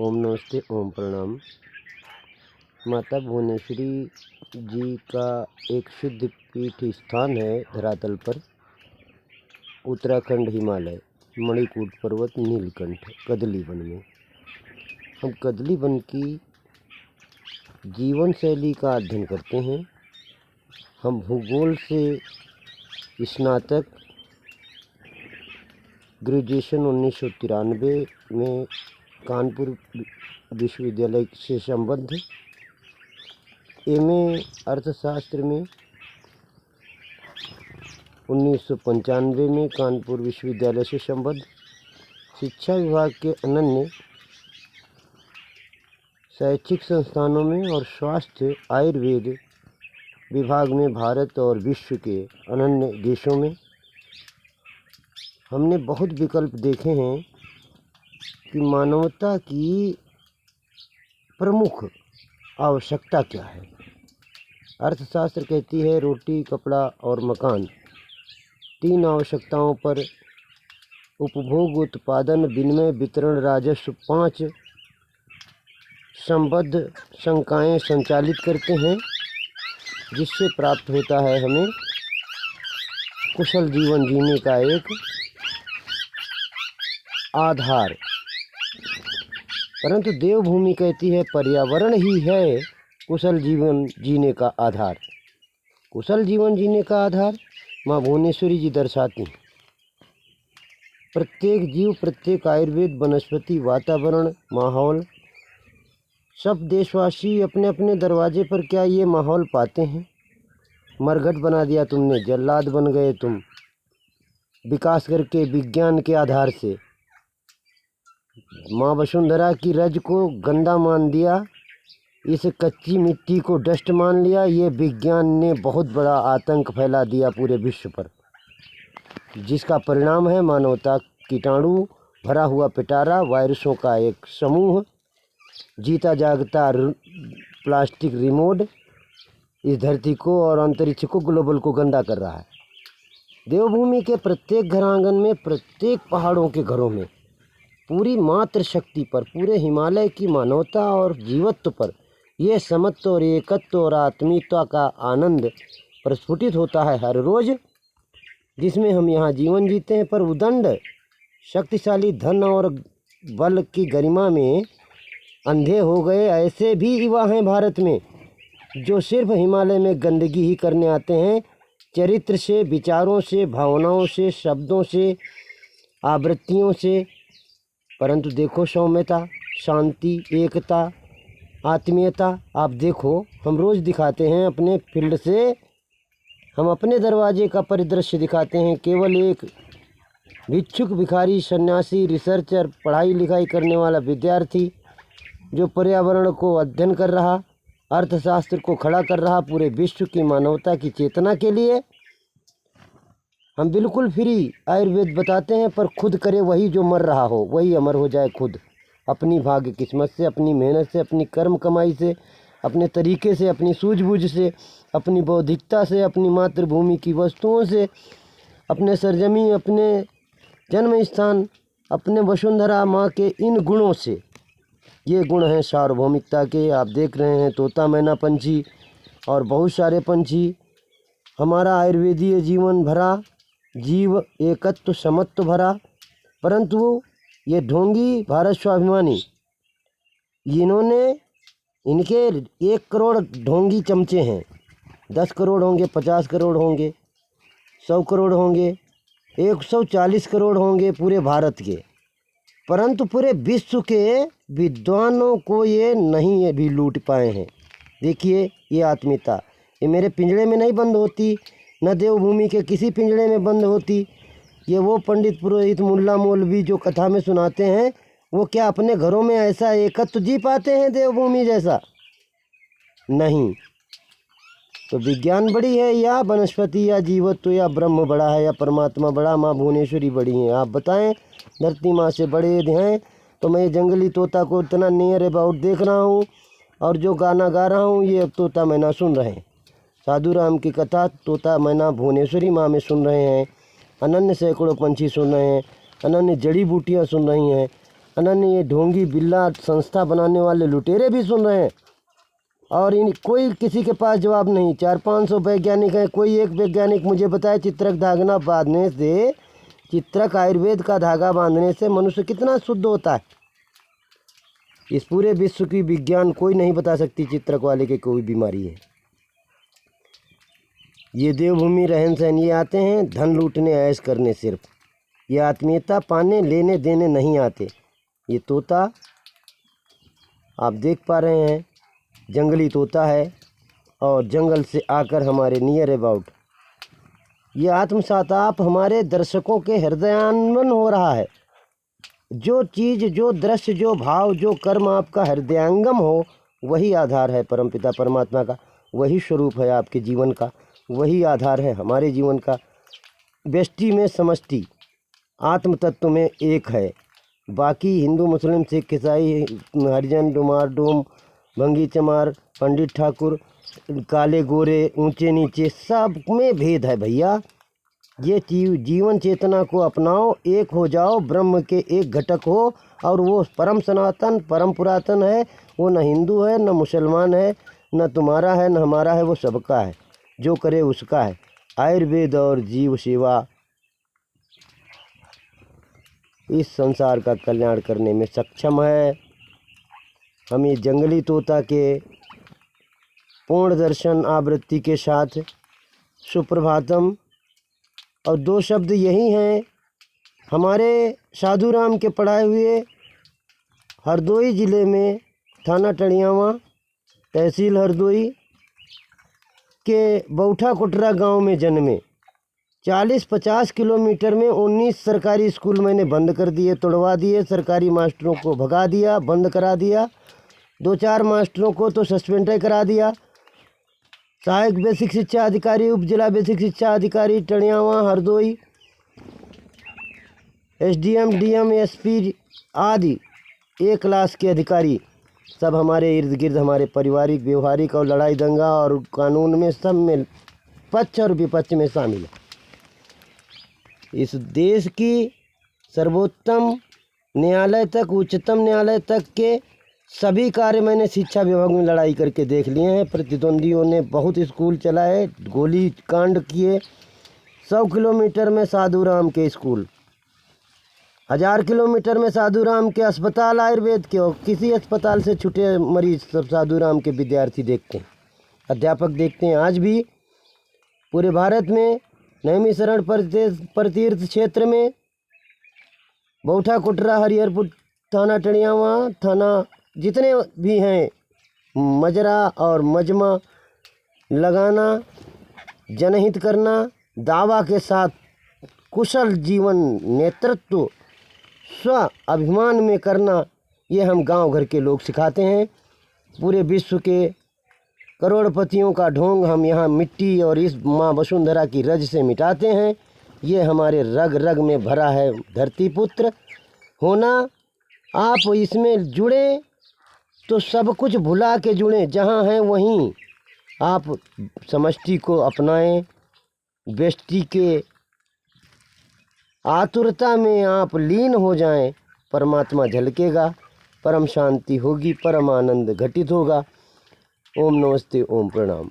ओम नमस्ते, ओम प्रणाम। माता भुवनेश्वरी जी का एक सिद्ध पीठ स्थान है धरातल पर, उत्तराखंड, हिमालय, मणिकूट पर्वत, नीलकंठ, कदली वन में। हम कदली वन की जीवन शैली का अध्ययन करते हैं। हम भूगोल से स्नातक ग्रेजुएशन 1993 में कानपुर विश्वविद्यालय से संबद्ध, एमए अर्थशास्त्र में 1995 में कानपुर विश्वविद्यालय से संबद्ध, शिक्षा विभाग के अनन्य शैक्षिक संस्थानों में और स्वास्थ्य आयुर्वेद विभाग में भारत और विश्व के अनन्य देशों में। हमने बहुत विकल्प देखे हैं कि मानवता की प्रमुख आवश्यकता क्या है। अर्थशास्त्र कहती है रोटी, कपड़ा और मकान, तीन आवश्यकताओं पर उपभोग, उत्पादन, विनिमय, वितरण, राजस्व, 5 संबद्ध संकायें संचालित करते हैं, जिससे प्राप्त होता है हमें कुशल जीवन जीने का एक आधार। परंतु देवभूमि कहती है पर्यावरण ही है कुशल जीवन जीने का आधार। कुशल जीवन जीने का आधार माँ भुवनेश्वरी जी दर्शाती हैं। प्रत्येक जीव, प्रत्येक आयुर्वेद, वनस्पति, वातावरण, माहौल, सब देशवासी अपने अपने दरवाजे पर क्या ये माहौल पाते हैं? मरघट बना दिया तुमने, जल्लाद बन गए तुम, विकास करके विज्ञान के आधार से। माँ वसुंधरा की रज को गंदा मान दिया, इस कच्ची मिट्टी को डस्ट मान लिया। ये विज्ञान ने बहुत बड़ा आतंक फैला दिया पूरे विश्व पर, जिसका परिणाम है मानवता कीटाणु भरा हुआ पिटारा, वायरसों का एक समूह, जीता जागता प्लास्टिक रिमोट इस धरती को और अंतरिक्ष को, ग्लोबल को गंदा कर रहा है। देवभूमि के प्रत्येक घर आंगन में, प्रत्येक पहाड़ों के घरों में, पूरी मातृ शक्ति पर, पूरे हिमालय की मानवता और जीवत्व पर यह समत्व और एकत्व और आत्मीयता का आनंद प्रस्फुटित होता है हर रोज़, जिसमें हम यहाँ जीवन जीते हैं। पर उदंड शक्तिशाली धन और बल की गरिमा में अंधे हो गए ऐसे भी युवा हैं भारत में, जो सिर्फ हिमालय में गंदगी ही करने आते हैं, चरित्र से, विचारों से, भावनाओं से, शब्दों से, आवृत्तियों से। परंतु देखो सौम्यता, शांति, एकता, आत्मीयता आप देखो। हम रोज़ दिखाते हैं अपने फील्ड से, हम अपने दरवाजे का परिदृश्य दिखाते हैं। केवल एक भिक्षुक, भिखारी, सन्यासी, रिसर्चर, पढ़ाई लिखाई करने वाला विद्यार्थी जो पर्यावरण को अध्ययन कर रहा, अर्थशास्त्र को खड़ा कर रहा पूरे विश्व की मानवता की चेतना के लिए। हम बिल्कुल फ्री आयुर्वेद बताते हैं, पर खुद करे वही जो मर रहा हो, वही अमर हो जाए खुद, अपनी भाग्य किस्मत से, अपनी मेहनत से, अपनी कर्म कमाई से, अपने तरीके से, अपनी सूझबूझ से, अपनी बौद्धिकता से, अपनी मातृभूमि की वस्तुओं से, अपने सरजमी, अपने जन्म स्थान, अपने वसुंधरा माँ के इन गुणों से। ये गुण हैं सार्वभौमिकता के। आप देख रहे हैं तोता, मैना, पंछी और बहुत सारे पंछी। हमारा आयुर्वेदीय जीवन भरा, जीव एकत्व समत्व भरा। परंतु ये ढोंगी भारत स्वाभिमानी, इन्होंने, इनके 1 करोड़ ढोंगी चमचे हैं। 10 करोड़ होंगे, 50 करोड़ होंगे, 100 करोड़ होंगे, 140 करोड़ होंगे पूरे भारत के। परंतु पूरे विश्व के विद्वानों को ये नहीं अभी लूट पाए हैं। देखिए ये आत्मीयता, ये मेरे पिंजड़े में नहीं बंद होती, न देवभूमि के किसी पिंजड़े में बंद होती। ये वो पंडित, पुरोहित, मुल्ला, मौलवी जो कथा में सुनाते हैं, वो क्या अपने घरों में ऐसा एकत्व जी पाते हैं देवभूमि जैसा? नहीं। तो विज्ञान बड़ी है या वनस्पति या जीवत्व या ब्रह्म बड़ा है या परमात्मा बड़ा, माँ भुवनेश्वरी बड़ी हैं? आप बताएं। धरती माँ से बड़े हैं तो मैं जंगली तोता को इतना नियर अबाउट देख रहा हूँ, और जो गाना गा रहा हूँ ये तोता मैना सुन रहे हैं। साधु राम की कथा तोता मैना भुवनेश्वरी माँ में सुन रहे हैं। अनन्य सैकड़ों पंछी सुन रहे हैं, अनन्य जड़ी बूटियाँ सुन रही हैं, अनन्य ये ढोंगी बिल्ला संस्था बनाने वाले लुटेरे भी सुन रहे हैं और इन कोई किसी के पास जवाब नहीं। 400-500 वैज्ञानिक हैं, कोई एक वैज्ञानिक मुझे बताए चित्रक धागा बांधने से, चित्रक आयुर्वेद का धागा बांधने से मनुष्य कितना शुद्ध होता है। इस पूरे विश्व की विज्ञान कोई नहीं बता सकती चित्रक वाले के कोई बीमारी है। ये देवभूमि रहन सहन ये आते हैं धन लूटने ऐश करने, सिर्फ ये आत्मीयता पाने लेने देने नहीं आते। ये तोता आप देख पा रहे हैं जंगली तोता है और जंगल से आकर हमारे नियर अबाउट ये आत्मसात आप हमारे दर्शकों के हृदयांगम हो रहा है। जो चीज़, जो दृश्य, जो भाव, जो कर्म आपका हृदयांगम हो वही आधार है परमपिता परमात्मा का, वही स्वरूप है आपके जीवन का, वही आधार है हमारे जीवन का। व्यष्टि में समष्टि, आत्म तत्व में एक है। बाकी हिंदू मुस्लिम सिख ईसाई हरिजन डुमार डोम भंगी चमार पंडित ठाकुर काले गोरे ऊंचे नीचे सब में भेद है भैया। ये जीवन चेतना को अपनाओ, एक हो जाओ, ब्रह्म के एक घटक हो और वो परम सनातन परम पुरातन है। वो न हिंदू है न मुसलमान है, न तुम्हारा है न हमारा है, वो सबका है, जो करे उसका है। आयुर्वेद और जीव सेवा इस संसार का कल्याण करने में सक्षम है। हम ये जंगली तोता के पूर्ण दर्शन आवृत्ति के साथ सुप्रभातम और 2 शब्द यही हैं हमारे साधु राम के पढ़ाए हुए। हरदोई ज़िले में थाना टड़ियावा तहसील हरदोई के बौठा कोटरा गांव में जन्मे। 40-50 किलोमीटर में 19 सरकारी स्कूल मैंने बंद कर दिए, तोड़वा दिए, सरकारी मास्टरों को भगा दिया, बंद करा दिया, 2-4 मास्टरों को तो सस्पेंड करा दिया। सहायक बेसिक शिक्षा अधिकारी, उप जिला बेसिक शिक्षा अधिकारी टड़ियावा हरदोई, एसडीएम डीएम एसपी आदि A क्लास के अधिकारी सब हमारे इर्द गिर्द, हमारे पारिवारिक व्यवहारिक और लड़ाई दंगा और कानून में सब में पक्ष और विपक्ष में शामिल है। इस देश की सर्वोत्तम न्यायालय तक, उच्चतम न्यायालय तक के सभी कार्य मैंने शिक्षा विभाग में लड़ाई करके देख लिए हैं। प्रतिद्वंदियों ने बहुत स्कूल चलाए, गोली कांड किए। 100 किलोमीटर में साधु राम के स्कूल, 1000 किलोमीटर में साधु राम के अस्पताल आयुर्वेद के, और किसी अस्पताल से छूटे मरीज सब साधु राम के विद्यार्थी देखते हैं, अध्यापक देखते हैं। आज भी पूरे भारत में नैमी शरण प्रतीर्थ क्षेत्र में बौठा कोटरा हरिहरपुर थाना टड़ियावा थाना जितने भी हैं, मजरा और मजमा लगाना, जनहित करना, दावा के साथ कुशल जीवन नेतृत्व स्व अभिमान में करना, ये हम गांव घर के लोग सिखाते हैं। पूरे विश्व के करोड़पतियों का ढोंग हम यहाँ मिट्टी और इस माँ वसुंधरा की रज से मिटाते हैं। ये हमारे रग रग में भरा है धरती पुत्र होना। आप इसमें जुड़ें तो सब कुछ भुला के जुड़ें, जहाँ हैं वहीं आप समष्टि को अपनाएं। व्यष्टि के आतुरता में आप लीन हो जाएं, परमात्मा झलकेगा, परम शांति होगी, परम आनंद घटित होगा। ओम नमस्ते, ओम प्रणाम।